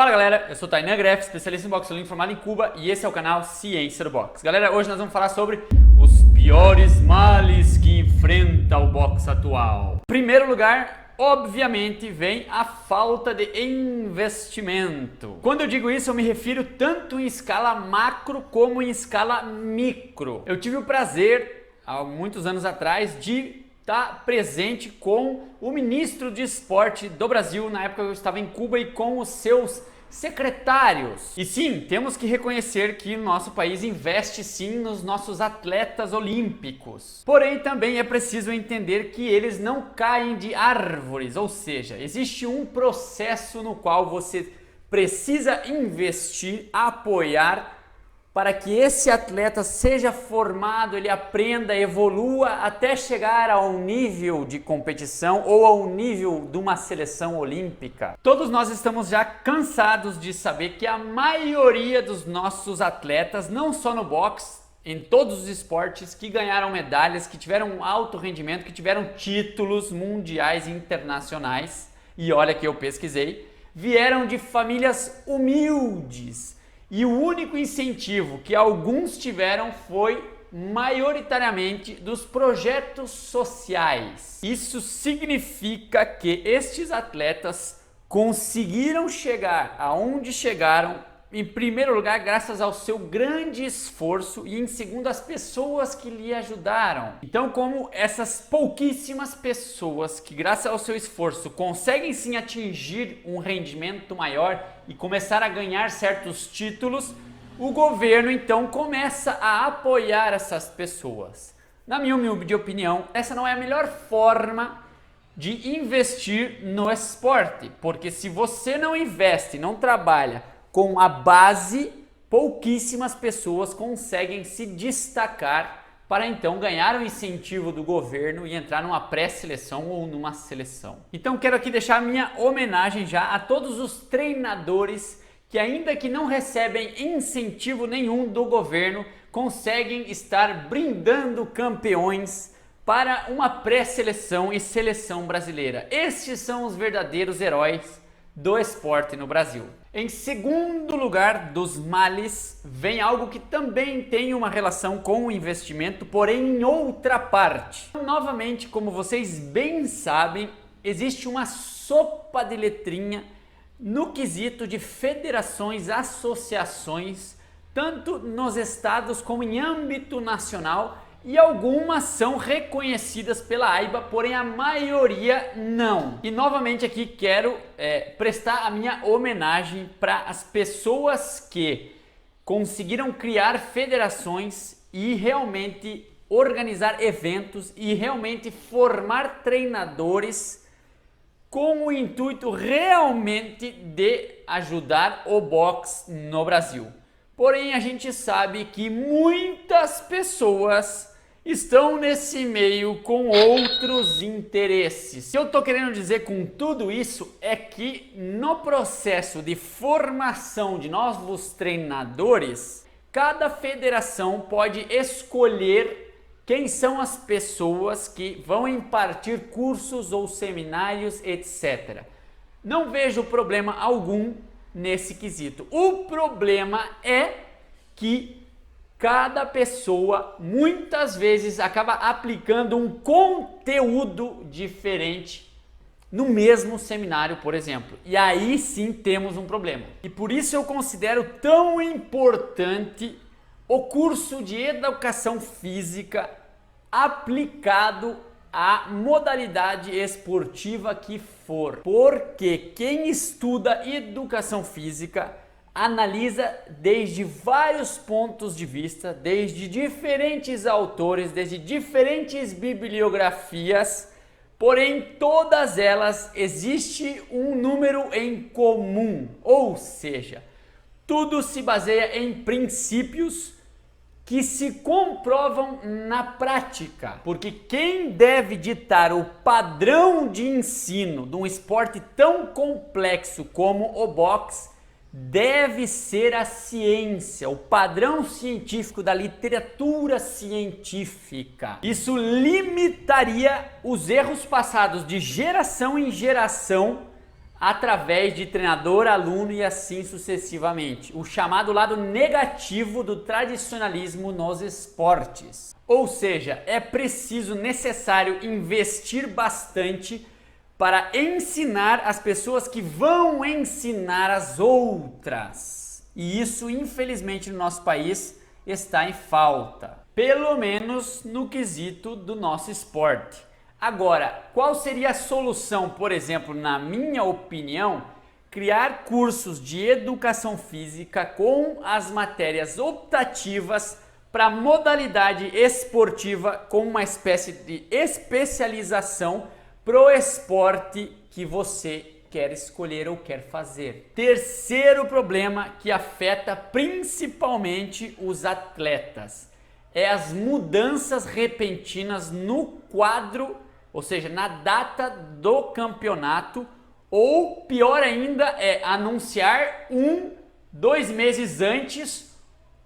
Fala galera, eu sou Tainan Greff, especialista em boxe olímpico formado em Cuba e esse é o canal Ciência do Boxe. Galera, hoje nós vamos falar sobre os piores males que enfrenta o boxe atual. Em primeiro lugar, obviamente, vem a falta de investimento. Quando eu digo isso, eu me refiro tanto em escala macro como em escala micro. Eu tive o prazer, há muitos anos atrás, de estar presente com o ministro de esporte do Brasil, na época eu estava em Cuba, e com os seus secretários. E sim, temos que reconhecer que o nosso país investe sim nos nossos atletas olímpicos. Porém, também é preciso entender que eles não caem de árvores, ou seja, existe um processo no qual você precisa investir, apoiar, para que esse atleta seja formado, ele aprenda, evolua até chegar ao nível de competição ou ao nível de uma seleção olímpica. Todos nós estamos já cansados de saber que a maioria dos nossos atletas, não só no boxe, em todos os esportes, que ganharam medalhas, que tiveram um alto rendimento, que tiveram títulos mundiais e internacionais, e olha que eu pesquisei, vieram de famílias humildes. E o único incentivo que alguns tiveram foi maioritariamente dos projetos sociais. Isso significa que estes atletas conseguiram chegar aonde chegaram, em primeiro lugar, graças ao seu grande esforço e em segundo, as pessoas que lhe ajudaram. Então, como essas pouquíssimas pessoas que, graças ao seu esforço, conseguem sim atingir um rendimento maior e começar a ganhar certos títulos, o governo então começa a apoiar essas pessoas. Na minha humilde opinião, essa não é a melhor forma de investir no esporte, porque se você não investe, não trabalha com a base, pouquíssimas pessoas conseguem se destacar para então ganhar o incentivo do governo e entrar numa pré-seleção ou numa seleção. Então quero aqui deixar minha homenagem já a todos os treinadores que, ainda que não recebem incentivo nenhum do governo, conseguem estar brindando campeões para uma pré-seleção e seleção brasileira. Estes são os verdadeiros heróis do esporte no Brasil. Em segundo lugar dos males, vem algo que também tem uma relação com o investimento, porém em outra parte. Novamente, como vocês bem sabem, existe uma sopa de letrinha no quesito de federações, associações, tanto nos estados como em âmbito nacional, e algumas são reconhecidas pela AIBA, porém a maioria não. E novamente aqui quero prestar a minha homenagem para as pessoas que conseguiram criar federações e realmente organizar eventos e realmente formar treinadores com o intuito realmente de ajudar o boxe no Brasil. Porém, a gente sabe que muitas pessoas estão nesse meio com outros interesses. O que eu estou querendo dizer com tudo isso é que no processo de formação de novos treinadores, cada federação pode escolher quem são as pessoas que vão impartir cursos ou seminários, etc. Não vejo problema algum nesse quesito. O problema é que cada pessoa muitas vezes acaba aplicando um conteúdo diferente no mesmo seminário, por exemplo. E aí sim temos um problema. E por isso eu considero tão importante o curso de educação física aplicado à modalidade esportiva que for. Porque quem estuda educação física analisa desde vários pontos de vista, desde diferentes autores, desde diferentes bibliografias, porém todas elas existe um número em comum, ou seja, tudo se baseia em princípios que se comprovam na prática, porque quem deve ditar o padrão de ensino de um esporte tão complexo como o boxe deve ser a ciência, o padrão científico da literatura científica. Isso limitaria os erros passados de geração em geração através de treinador, aluno e assim sucessivamente. O chamado lado negativo do tradicionalismo nos esportes. Ou seja, é preciso, necessário investir bastante para ensinar as pessoas que vão ensinar as outras. E isso, infelizmente, no nosso país está em falta. Pelo menos no quesito do nosso esporte. Agora, qual seria a solução, por exemplo, na minha opinião, criar cursos de educação física com as matérias optativas para modalidade esportiva com uma espécie de especialização pro esporte que você quer escolher ou quer fazer. Terceiro problema que afeta principalmente os atletas é as mudanças repentinas no quadro, ou seja, na data do campeonato, ou pior ainda é anunciar 2 meses antes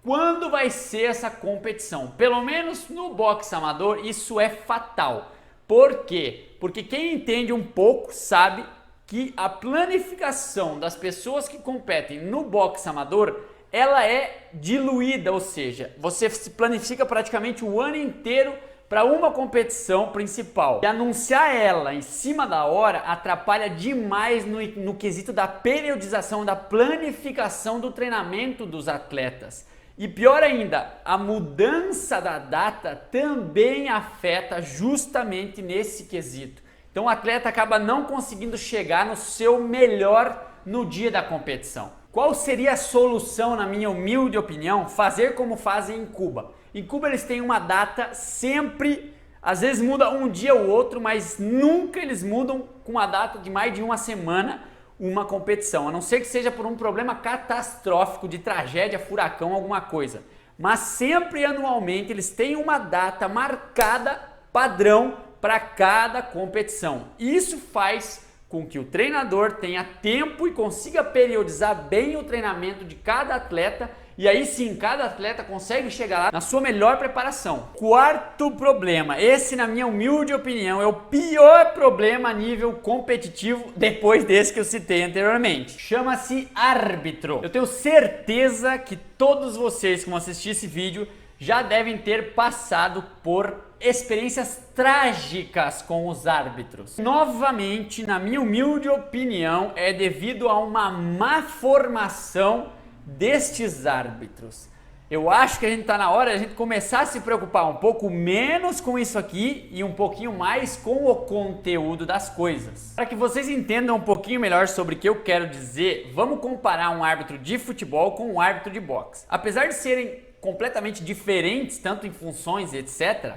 quando vai ser essa competição. Pelo menos no boxe amador isso é fatal. Por quê? Porque quem entende um pouco sabe que a planificação das pessoas que competem no boxe amador, ela é diluída, ou seja, você se planifica praticamente o ano inteiro para uma competição principal. E anunciar ela em cima da hora atrapalha demais no quesito da periodização, da planificação do treinamento dos atletas. E pior ainda, a mudança da data também afeta justamente nesse quesito. Então o atleta acaba não conseguindo chegar no seu melhor no dia da competição. Qual seria a solução, na minha humilde opinião? Fazer como fazem em Cuba. Em Cuba eles têm uma data sempre, às vezes muda um dia ou outro, mas nunca eles mudam com a data de mais de uma semana uma competição, a não ser que seja por um problema catastrófico de tragédia, furacão, alguma coisa. Mas sempre anualmente eles têm uma data marcada, padrão, para cada competição. Isso faz com que o treinador tenha tempo e consiga periodizar bem o treinamento de cada atleta, e aí sim, cada atleta consegue chegar lá na sua melhor preparação. Quarto problema, esse na minha humilde opinião é o pior problema a nível competitivo depois desse que eu citei anteriormente. Chama-se árbitro. Eu tenho certeza que todos vocês que vão assistir esse vídeo já devem ter passado por experiências trágicas com os árbitros. Novamente, na minha humilde opinião, é devido a uma má formação destes árbitros. Eu acho que a gente está na hora de a gente começar a se preocupar um pouco menos com isso aqui e um pouquinho mais com o conteúdo das coisas. Para que vocês entendam um pouquinho melhor sobre o que eu quero dizer, vamos comparar um árbitro de futebol com um árbitro de boxe. Apesar de serem completamente diferentes, tanto em funções, etc.,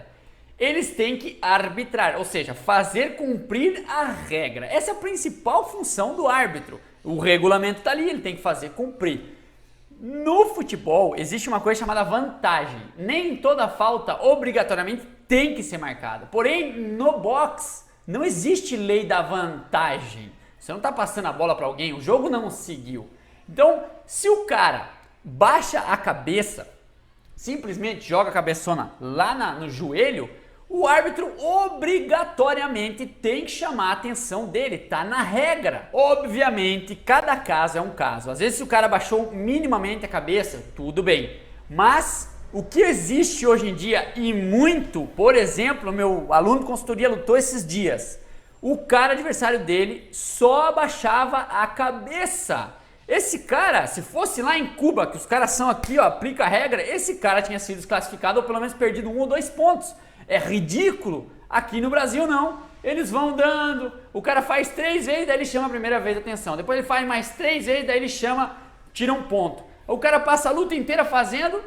eles têm que arbitrar, ou seja, fazer cumprir a regra. Essa é a principal função do árbitro. O regulamento está ali, ele tem que fazer cumprir. No futebol, existe uma coisa chamada vantagem. Nem toda falta obrigatoriamente tem que ser marcada. Porém, no boxe, não existe lei da vantagem. Você não está passando a bola para alguém, o jogo não seguiu. Então, se o cara baixa a cabeça, simplesmente joga a cabeçona lá no joelho, o árbitro obrigatoriamente tem que chamar a atenção dele, tá na regra. Obviamente, cada caso é um caso. Às vezes, se o cara baixou minimamente a cabeça, tudo bem. Mas o que existe hoje em dia, e muito, por exemplo, meu aluno de consultoria lutou esses dias. O cara adversário dele só abaixava a cabeça. Esse cara, se fosse lá em Cuba, que os caras são aqui, ó, aplica a regra, esse cara tinha sido desclassificado ou pelo menos perdido 1 ou 2 pontos. É ridículo. Aqui no Brasil não. Eles vão dando, o cara faz 3 vezes, daí ele chama a primeira vez a atenção. Depois ele faz mais 3 vezes, daí ele chama, tira um ponto. O cara passa a luta inteira fazendo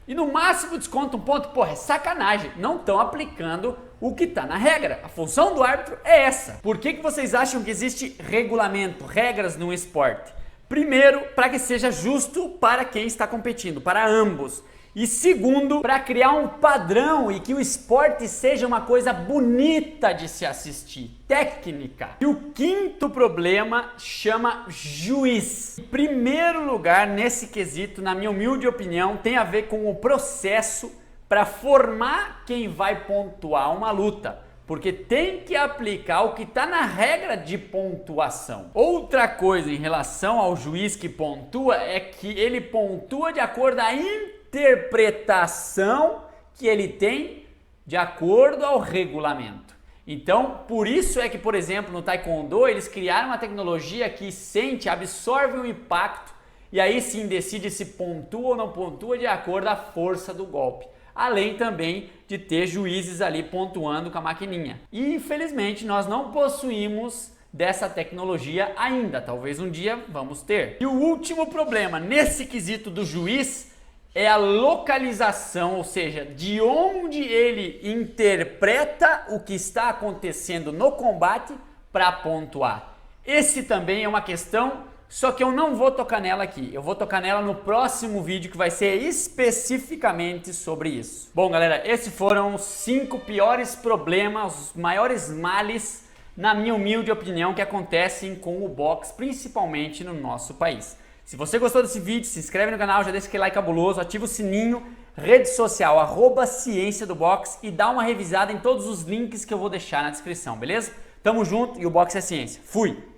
e no máximo desconta um ponto. Porra, é sacanagem. Não estão aplicando o que está na regra. A função do árbitro é essa. Por que vocês acham que existe regulamento, regras no esporte? Primeiro, para que seja justo para quem está competindo, para ambos. E segundo, para criar um padrão e que o esporte seja uma coisa bonita de se assistir, técnica. E o quinto problema chama juiz. Em primeiro lugar, nesse quesito, na minha humilde opinião, tem a ver com o processo para formar quem vai pontuar uma luta. porque tem que aplicar o que está na regra de pontuação. Outra coisa em relação ao juiz que pontua é que ele pontua de acordo com a interpretação que ele tem de acordo ao regulamento. Então, por isso é que, por exemplo, no Taekwondo, eles criaram uma tecnologia que absorve o impacto e aí sim decide se pontua ou não pontua de acordo à força do golpe. Além também de ter juízes ali pontuando com a maquininha. E infelizmente nós não possuímos dessa tecnologia ainda, talvez um dia vamos ter. E o último problema nesse quesito do juiz é a localização, ou seja, de onde ele interpreta o que está acontecendo no combate para pontuar. Esse também é uma questão, só que eu não vou tocar nela aqui, eu vou tocar nela no próximo vídeo que vai ser especificamente sobre isso. Bom galera, esses foram os 5 piores problemas, os maiores males, na minha humilde opinião, que acontecem com o boxe, principalmente no nosso país. Se você gostou desse vídeo, se inscreve no canal, já deixa aquele like cabuloso, ativa o sininho, rede social, @Ciência do Boxe e dá uma revisada em todos os links que eu vou deixar na descrição, beleza? Tamo junto e o boxe é ciência. Fui!